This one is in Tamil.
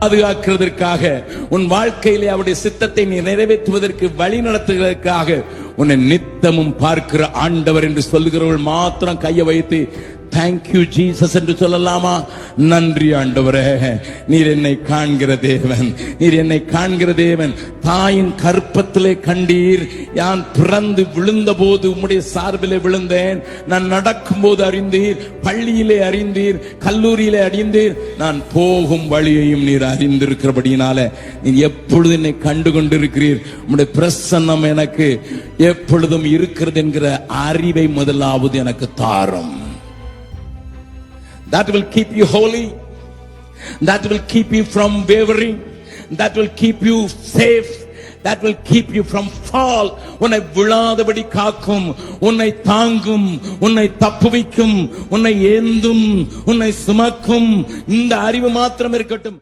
பாதுகாக்கிறதற்காக, உன் வாழ்க்கையிலே அவருடைய சித்தத்தை நீ நிறைவேற்றுவதற்கு வழி நடத்துவதற்காக உன்னை நித்தமும் பார்க்கிற ஆண்டவர் என்று சொல்லுகிறவர்கள் மாத்திரம் கையை வைத்து தேங்க்யூ ஜீசஸ் என்று சொல்லலாமா? நன்றி ஆண்டவரே, நீர் என்னை காண்கிற தேவன், நீர் என்னை காண்கிற தேவன். தாயின் கற்பத்திலே கண்டீர். நான் பிறந்து விழுந்த போது உம்முடைய சார்பிலே விழுந்தேன். நான் நடக்கும் போது அறிந்தீர், பள்ளியிலே அறிந்தீர், கல்லூரியிலே அறிந்தீர், நான் போகும் வழியையும் நீர் அறிந்திருக்கிறபடியினால நீர் எப்பொழுது என்னை கண்டு கொண்டிருக்கிறீர். உம்முடைய பிரசன்னம் எனக்கு எப்பொழுதும் இருக்கிறது என்கிற அறிவை முதலாவது எனக்கு தாரும். That will keep you holy. That will keep you from wavering. That will keep you safe. That will keep you from fall. உன்னை விழாதபடி காக்கும், உன்னை தாங்கும், உன்னை தப்புவிக்கும், உன்னை ஏந்தும், உன்னை சுமக்கும். இந்த அறிவு மாத்திரம் இருக்கட்டும்.